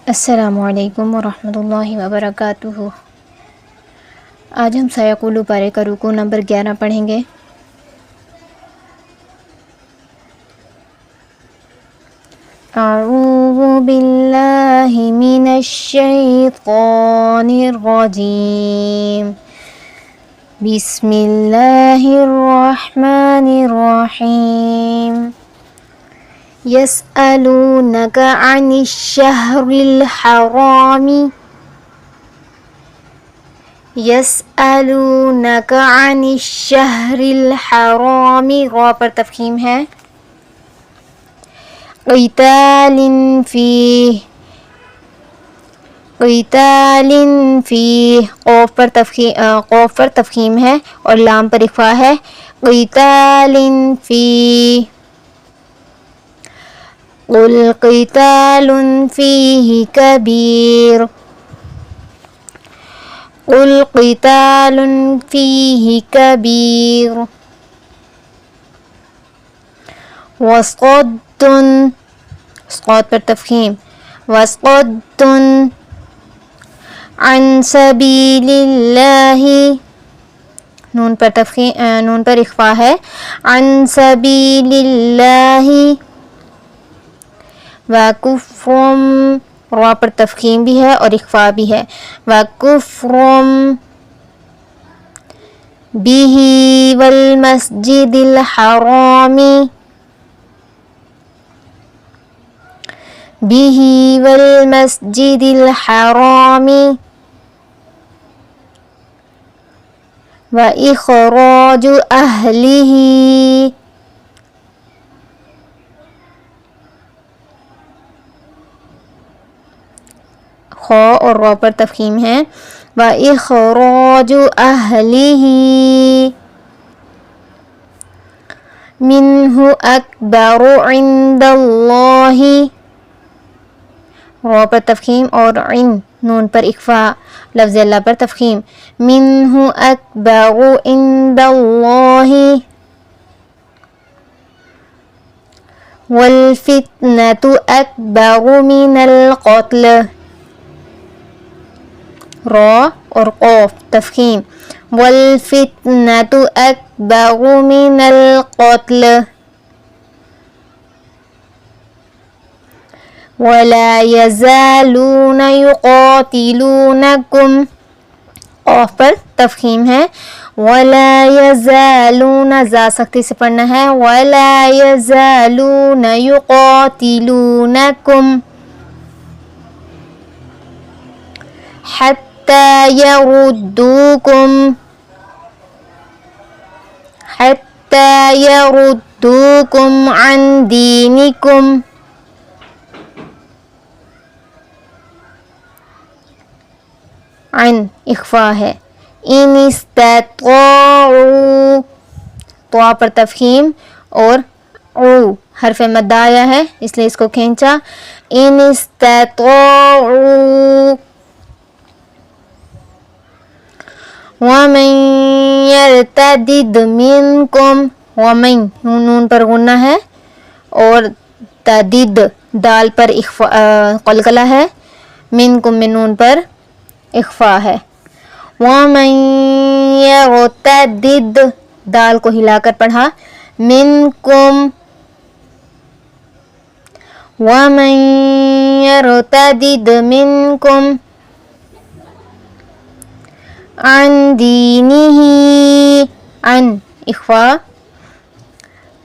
अस्सलामुअलैकुम वरहमतुल्लाहि वबरकातुहू। आज हम सयकुलु पारे का रुकू नंबर 11 पढ़ेंगे। अऊज़ु बिल्लाहि मिनश शैतानिर रजीम। बिस्मिल्लाहिर रहमानिर रहीम। यसअलूनका अनिश शहरिल हरामी। यसअलूनका अनिश शहरिल हरामी। ग़ौ पर तफ़ख़ीम है। क़ितालिन फ़ीह। क़ितालिन फ़ीह। क़ाफ़ पर तफ़ख़ीम है और लाम पर इख़्फ़ा है। क़ितालिन फ़ीह। क़ुल क़ितालुन फ़ीहि कबीर। क़ुल क़ितालुन फ़ीहि कबीर। वस्क़द्दुन। स्क़ाद पर तफ़ख़ीम। वस्क़द्दुन अन सबीलिल्लाहि। नून पर इख़्फ़ा है। अन सबीलिल्लाहि। वकुफ़्रुम। रा पर तफ़ख़ीम भी है और इख़्फ़ा भी है। वकुफ़्रुम बिही वल मस्जिदिल हरामी। बिही वल मस्जिदिल हरामी। व इख़राजु अहलिही। खा और रा पर तफ़ख़ीम है। व इख़राजु अहलिही मिन्हु अकबरु इंदल्लाहि। रा पर तफ़ख़ीम और इन नून पर इख़्फ़ा। लफ्ज़ अल्लाह पर तफ़ख़ीम। मिन्हु अकबरु इंदल्लाहि वल फ़ित्नतु अकबरु मिनल क़त्ल। रा और क़ाफ़ तफ़ख़ीम। वल फ़ित्नतु अकबरु मिनल क़त्ल वला यज़ालूना युक़ातिलूनकुम। क़ाफ़ पर तफ़ख़ीम है। वला यज़ालूना ज़ा सख्ती से पढ़ना है। वला यज़ालूना युक़ातिलूनकुम हत्ता यरुद्दूकुम। हत्ता यरुद्दूकुम अन दीनिकुम। अन इख़्फ़ा है। इन इस्तताऊ। तो पर तफ़ख़ीम और ऊ हर्फ़ मद्द आया है इसलिए इसको खींचा। इन इस्तताऊ वमन यर्तदिद मिनकुम। वमन नून पर गुन्ना है और तदिद दाल पर क़लक़ला है। मिनकुम में नून पर इख़्फ़ा है। वमन यर्तदिद दाल को हिलाकर पढ़ा। मिनकुम। वमन यर्तदिद मिनकुम अन दीनिही। अन इख़्फ़ा।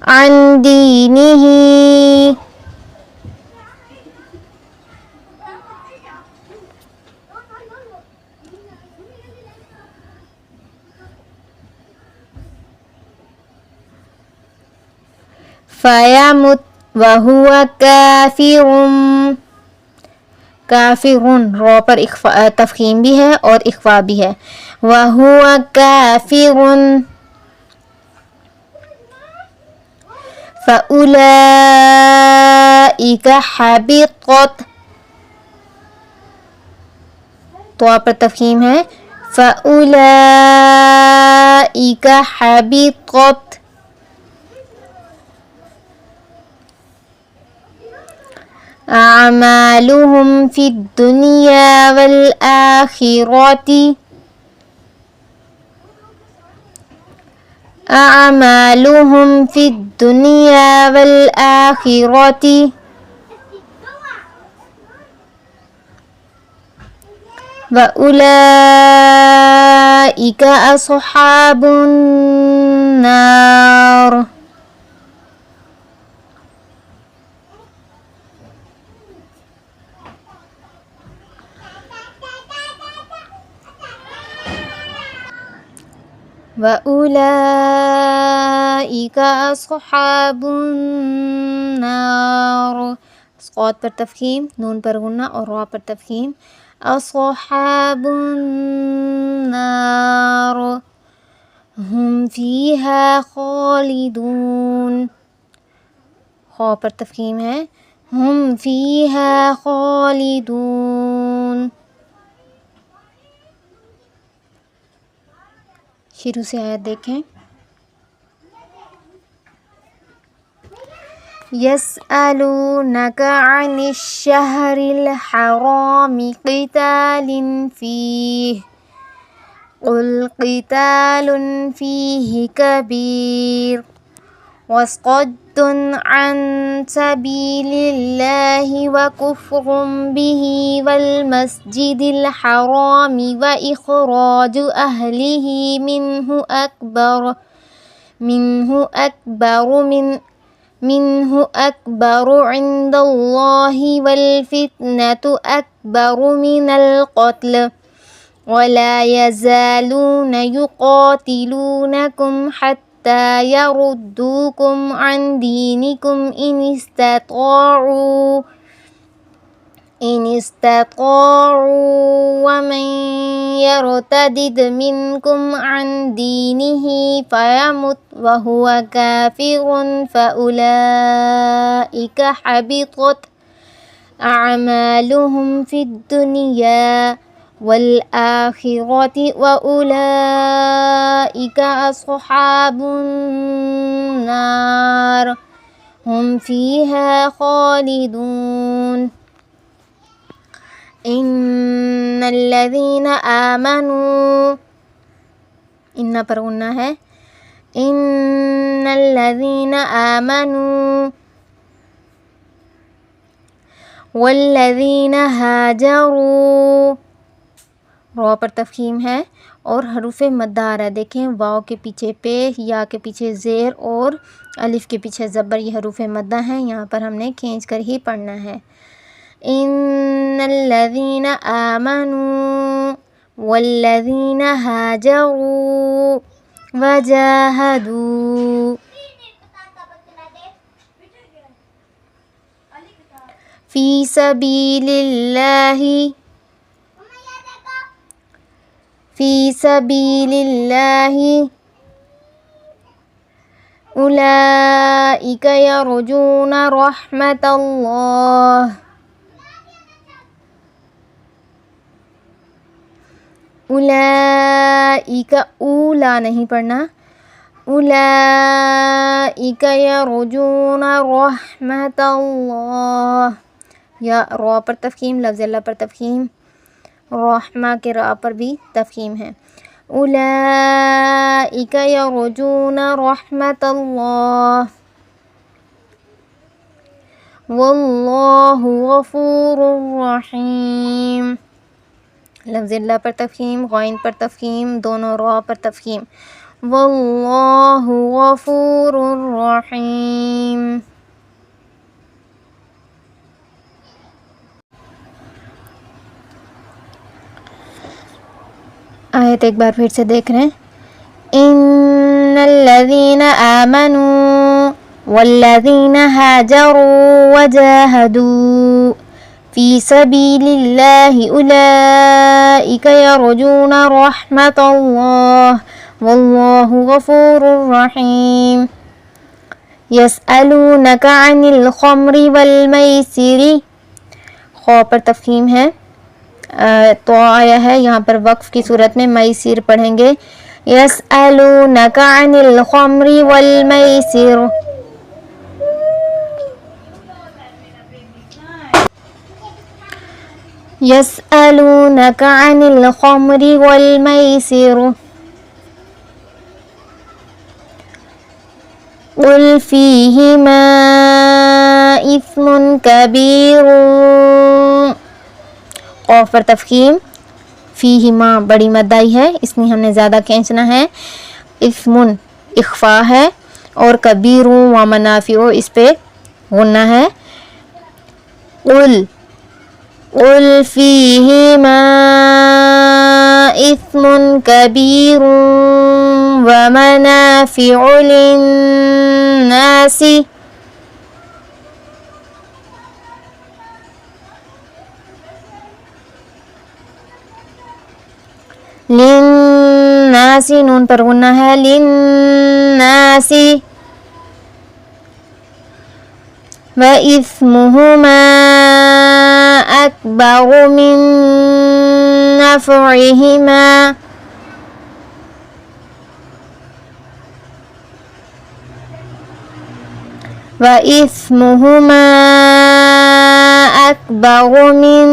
अन दीनिही फ़यमुत वहुवा काफ़िरुन। काफ़िरुन रा पर तफ़ख़ीम भी है और इख़्फ़ा भी है। वहुवा काफ़िरुन फ़उलाइका हबितत। तो पर तफ़ख़ीम है। फ़उलाइका हबितत أعمالهم في الدنيا والآخرة أعمالهم في الدنيا والآخرة وأولئك أصحاب النار. وأولئك أصحاب النار. صاد पर तफहीम, नून पर गुन्ना और रा पर तफहीम. أصحاب النار هم فيها خالدون. खा पर तफहीम है, هم فيها خالدون. शुरू से आयत देखें. यस्अलूनका अनिश्शहरिल हरामि क़ितालिन फ़ीहि क़ुल क़ितालुन फ़ीहि कबीर वसद्दुन अन सबीलिल्लाहि व कुफ़्रुम बिही वल मस्जिदिल हरामि व इख़राजु अहलिही मिन्हु अकबरु इंदल्लाहि वल फितनतु अकबरु मिनल क़त्ल वला यज़ालून युक़ातिलूनकुम हत्ता यरुद्दूकुम अन दीनिकुम इन इस्तताअू वमन यरतदिद मिनकुम अन दीनिही फयमुत वहुवा काफिरुन फउलाइका हबितत अअमालुहुम फिद्दुनिया वल आखिरति वउलाइका अस्हाबुन नार हुम फीहा खालिदून. इन्नल्लज़ीना आमनू, इन्ना पर गुन्ना है. इन्नल्लज़ीना आमनू वल्लज़ीना हाजरू. रा पर तफहीम है और हरूफ़े मद्दार है. देखें, वाव के पीछे पे, या के पीछे ज़ेर और अलिफ के पीछे ज़बर. ये हरूफ़े मद्दा हैं. यहाँ पर हमने खींच कर ही पढ़ना है. इन्नल्लज़ीना आमनू वल्लज़ीना हाजरू वजाहदू फ़ी सबीलिल्लाहि उलाइका यरजूना रहमतल्लाह. उलाइका, उला नहीं पढ़ना. उलाइका यरजूना रहमतल्लाह. या रा पर तफहीम, लफ्ज़ अल्लाह पर तफहीम. रहमा के रा पर भी तफहीम है. उलाइका यरजूना रहमतल्लाह वल्लाहु गफूरुर रहीम. लफ्ज़ अल्लाह पर तफहीम, गैन पर तफहीम, दोनों रा पर तफहीम. वल्लाहु गफूरुर रहीम. आयत एक बार फिर से देख रहे हैं. इन्नल्लज़ीना आमनू वल्लज़ीना हाजरू वजाहदू फ़ी सबीलिल्लाहि उलाइका यरजूना रहमतल्लाह वल्लाहु गफूरुर रहीम. यसअलूनका अनिल खम्रि वल मैसिरि. खा पर तफहीम है, तो आया है. यहाँ पर वक्फ की सूरत में मैसिर पढ़ेंगे. यसअलूनका अनिल खम्रि वल मैसिर. यसअलूनका अनिल खम्रि वल मैसिर कुल फीहिमा इस्मुन कबीर। क़ाफ़ पर तफ़ख़ीम, फ़ीहिमा बड़ी मद्दाई है इसमें हमने ज़्यादा खींचना है। इस्मुन इख्फ़ा है और कबीरू व मनाफ़िउ इस पे गुन्ना है। कुल फ़ीहिमा इस्मुन कबीर व मनाफ़िउ लिन्नासी। लिन्नासी नून पर गुन्ना है। लिन्नासी व इस्मुहुमा अकबरु मिन नफ़इहिमा। व इस्मुहुमा अकबरु मिन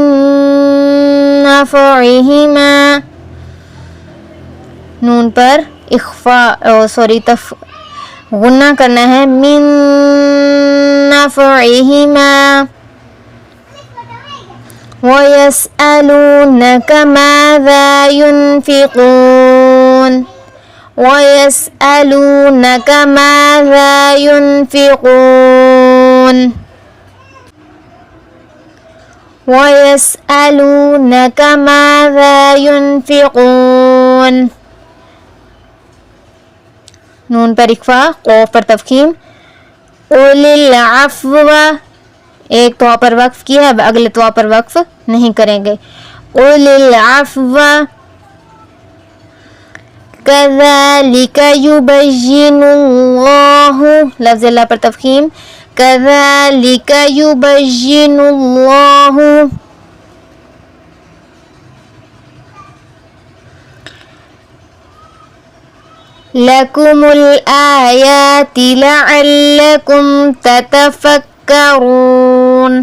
नफ़इहिमा। नून पर इख्फ़ा गुन्ना करना है। मिन नफ़इहिमा। वयस्अलूनका माज़ा युनफ़िक़ून। वयस्अलूनका माज़ा युनफ़िक़ून। वयस्अलूनका माज़ा युनफ़िक़ून। नून पर इख्फ़ा, क़ाफ़ पर तफ़ख़ीम। उलिल अफ़्व, एक तवा पर वक्फ़ किया है, अब अगले तवा पर वक्फ़ नहीं करेंगे। उलिल अफ़्व कज़ालिका युबय्यिनुल्लाहु, लफ्ज़ अल्लाह पर तफ़ख़ीम। कज़ालिका युबय्यिनुल्लाहु लकुमुल आयाति लअल्लकुम ततफ़क्करून।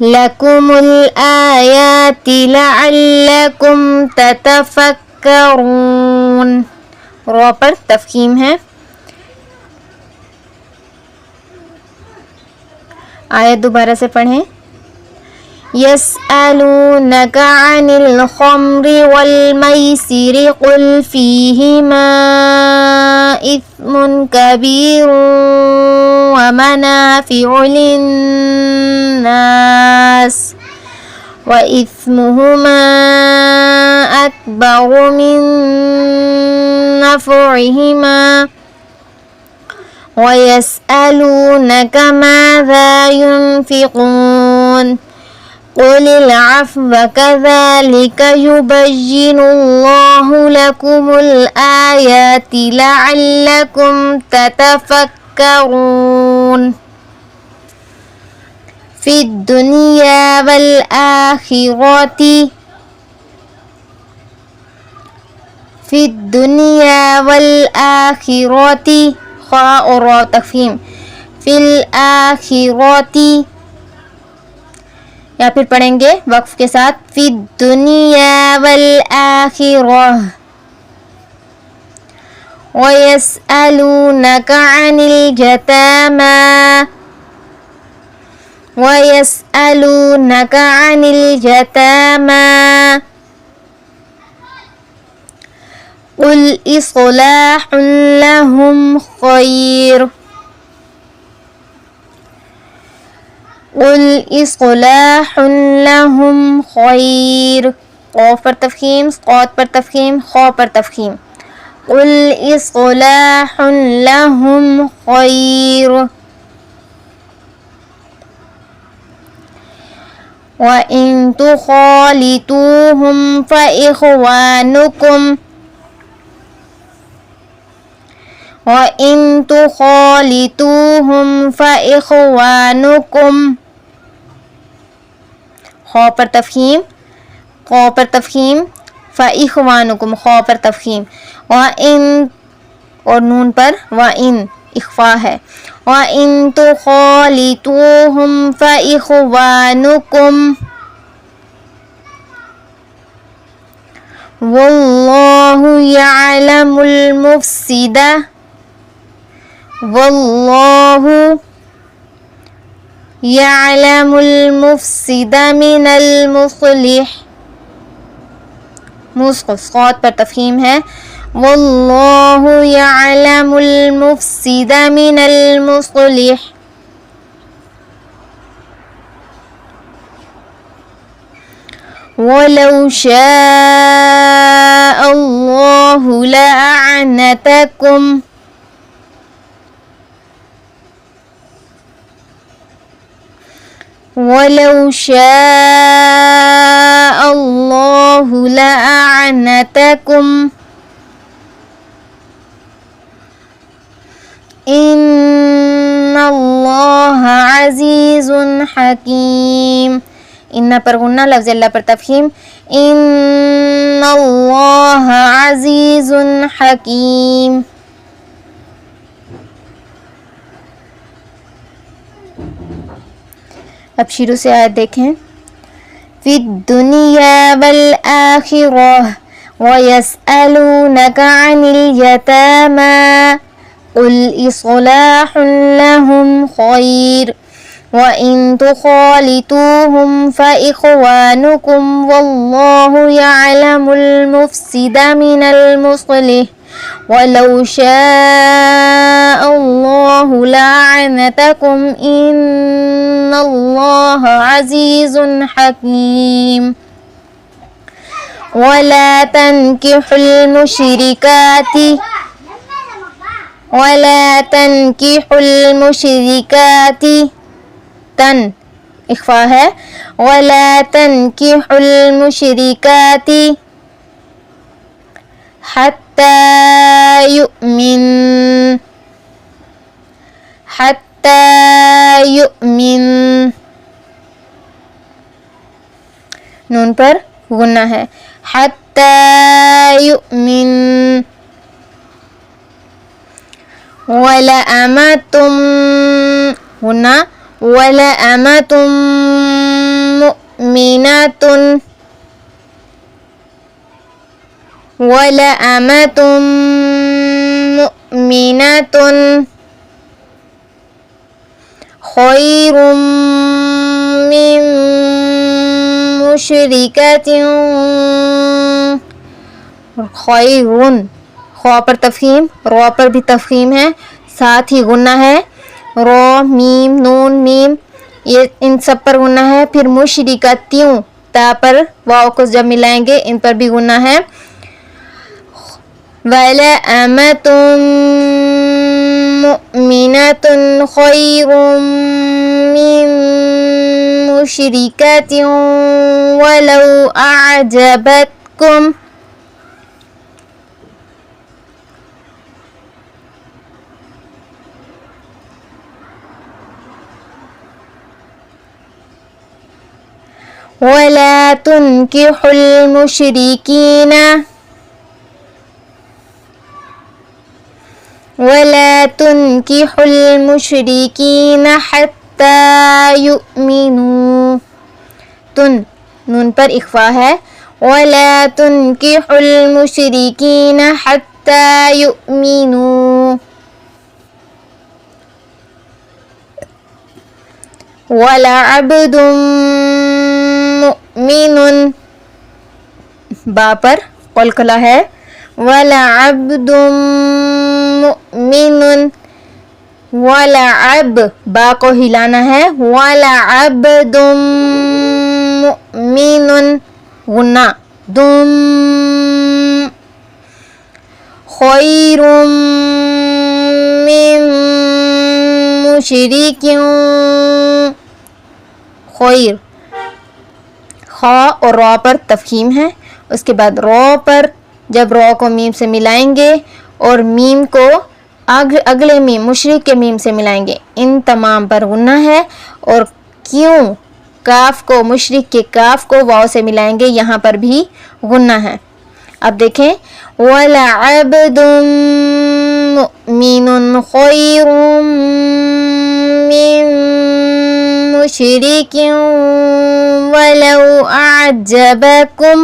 लकुमुल आयाति लअल्लकुम ततफ़क्करून। रॉ पर तफ़ख़ीम है। आयत दोबारा से पढ़ें। यसअलूनका अनिल खम्रि वल मैसिरि कुल फीहिमा इस्मुन कबीरुन व मनाफ़िउ लिन्नास व इस्मुहुमा अकबरु मिन नफ़इहिमा। वयस्अलूनका माज़ा युनफ़िक़ून। कुलिल अफ़्व कज़ालिका युबय्यिनुल्लाहु लकुमुल आयाति लअल्लकुम ततफ़क्करून। फ़िद्दुनिया वल आखिरति। फ़िद्दुनिया वल आखिरति, ख़ा और रॉ तफ़ख़ीम। फ़िल आखिरति, या फिर पढ़ेंगे वक्फ के साथ। फ़िद्दुनिया वल आखिरह। वयस्अलूनका अनिल यतामा। वयस्अलूनका अनिल यतामा कुल इस्लाहुन लहुम खैर। कुल इस्लाहुन लहुम खैर। क़ाफ़ पर तफ़ख़ीम, क़ाद पर तफ़ख़ीम, ख़ा पर तफ़ख़ीम। कुल इस्लाहुन लहुम खैर। व इन तुख़ालितूहुम फ़इख़वानुकुम। व इन तुख़ालितूहुम फ़इख़वानुकुम। ख़ा पर तफ़ख़ीम, क़ा पर तफ़ख़ीम, फ़इख़वानुकुम, ख़ा पर तफ़ख़ीम। व इन और नून पर व इन इख्फ़ा है। व व इन तुखालितूहुम फ़इख़वानुकुम वल्लाहु यअलमुल मुफ़्सिदा वल्लाहु यअलमुल मुफ़्सिदा मिनल मुस्लिह। मुस्क़ात पर तफ़हीम है वल्लाहु यअलमुल मुफ़्सिदा मिनल मुस्लिह। वलौ शाअल्लाहु लअअनतकुम वलौ शाअल्लाहु लअअनतकुम इन्नल्लाह अज़ीज़ुन हकीम। इन्ना पर गुन्ना, लफ्ज़ अल्लाह पर तफ़हीम इन्नल्लाह अज़ीज़ुन हकीम। अब शुरू से आयत देखें। फिद दुनिया वल आखिरह व यसअलूनका अनिल यतामा कुल इस्लाहुन लहुम खैर व इन तुखालितूहुम फ़इख़वानुकुम वल्लाहु यअलमुल मुफ़्सिदा मिनल मुस्लिह वलौ शाअल्लाहु लअअनतकुम इन्नल्लाह अज़ीज़ुन हकीम। वला तनकिहुल मुशरिकाति तन इख्फा है वला तनकिहुल मुशरिकाति हत्ता युमिन नून पर गुन्ना है हत्ता युमिन। वला अमतुम गुन्ना वला अमतुम मुमिनातुन वला अमतुम मुमिनातुन खैरुम मिन मुशरिकातिन खैरुन ख्वा पर तफ़हीम रो पर भी तफ़हीम है, साथ ही गुन्ना है रो मीम नून मीम ये इन सब पर गुन्ना है। फिर मुशरिकातियों ता पर वाव को जब मिलाएंगे इन पर भी गुन्ना है। वला अमतुम मुमिनातुन खैरुम मिन मुशरिकातिन वलौ अअजबतकुम वला तुनकिहुल मुशरिकीना वला तुनकिहुल मुशरिकीना हत्ता युमिनू तुन नून पर इख्फा है वला तुनकिहुल मुशरिकीना हत्ता युमिनू। वला अब्दुम मुमिनुन बा पर कलकला है वला अब्दुम मुमिनुन वला अब बा को हिलाना है वला अब्दुम मुमिनुन गुन्ना दुम खैरुम मिन मुशरिकिन खैर खा और रॉ पर तफ़हीम है। उसके बाद रॉ पर जब रॉ को मीम से मिलाएंगे और मीम को अगले मीम मुशरिक के मीम से मिलाएंगे इन तमाम पर गुन्ना है। और क्यों काफ को मुशरिक के काफ को वाव से मिलाएंगे यहाँ पर भी गुन्ना है। अब देखें वलअब्दुम मुमिनुन खैरुम मिन मुशरिकिन वलौ अअजबकुम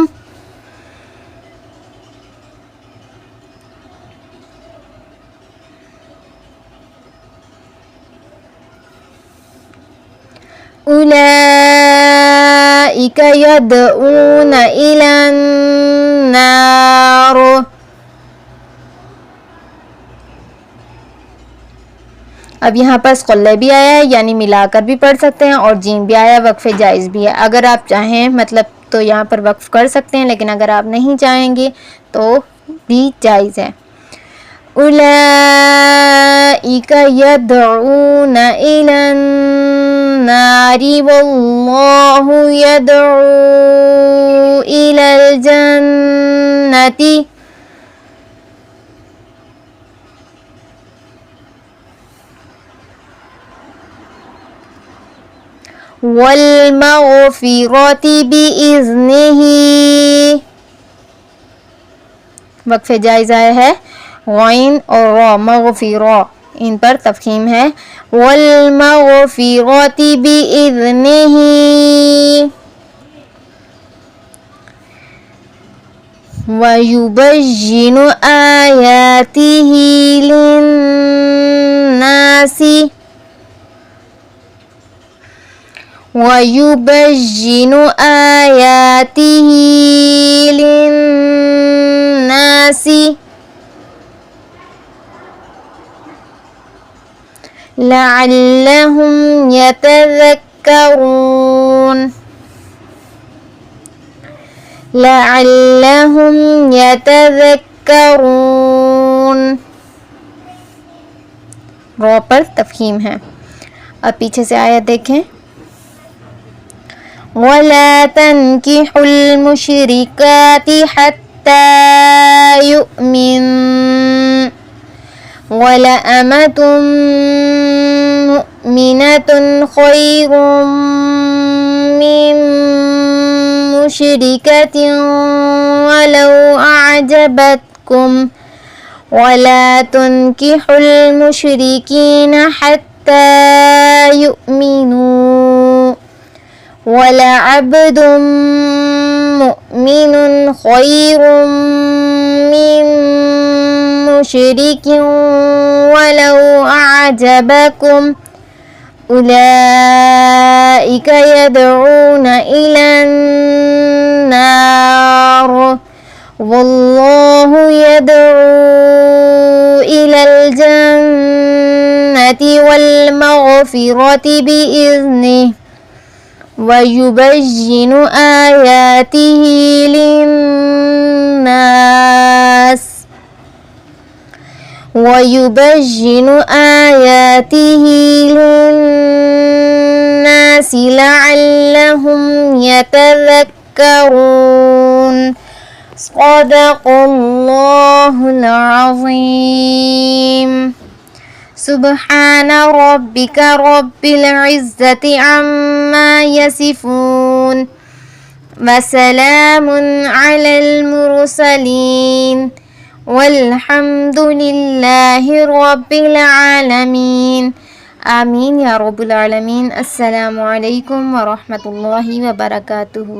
उलाइका यदऊन इलन नार। अब यहाँ पर क़ल्ले भी आया है, यानी मिलाकर भी पढ़ सकते हैं, और जीम भी आया, वक्फ़े जायज़ भी है। अगर आप चाहें मतलब तो यहाँ पर वक्फ़ कर सकते हैं, लेकिन अगर आप नहीं चाहेंगे तो भी जायज़ है। उलाइका यदऊन इलन नारी वल्लाहु यदऊ इलल जन्नति वल मग़फ़िरति बिइज़्निही। वक्फ़े जायज़ आया है, गैन और रा मग़फ़िरा इन पर तफ़ख़ीम है। वल मग़फ़िरति बिइज़्निही वयुबय्यिनु आयातिही लिन्नासी वयुबय्यिनु आयातिही लिन्नासी लअल्लहुम यतज़क्करून लअल्लहुम यतज़क्करून। रा पर तफ़ख़ीम है। अब पीछे से आयत देखें। वला तन्किहुल मुशरिकाति हत्ता युमिन वला अमतुम मुमिनतुन खैरुम मिन मुशरिकतिन वलौ अअजबतकुम वला तुनकिहुल मुशरिकीन हत्ता युमिनू वला अब्दुम मुमिनुन खैरुम मिन मुशरिकिन वलौ अअजबकुम उलाइका यदऊन इलन नार वल्लाहु यदऊ इलल जन्नति वल मग़फ़िरति बिइज़्निही वयुबय्यिनु आयातिही लिन्नास वयुबय्यिनु आयातिही लिन्नासि लअल्लहुम यतज़क्करून। सदक़ल्लाहुल अज़ीम। सुब्हान रब्बिका रब्बिल इज़्ज़ति अम्मा यसिफून वसलामुन अलल मुरसलीन वल्हम्दुलिल्लाहि रब्बिल आलमीन। आमीन या रब्बुल आलमीन। अस्सलामु अलैकुम व रहमतुल्लाहि व बरकातुहू।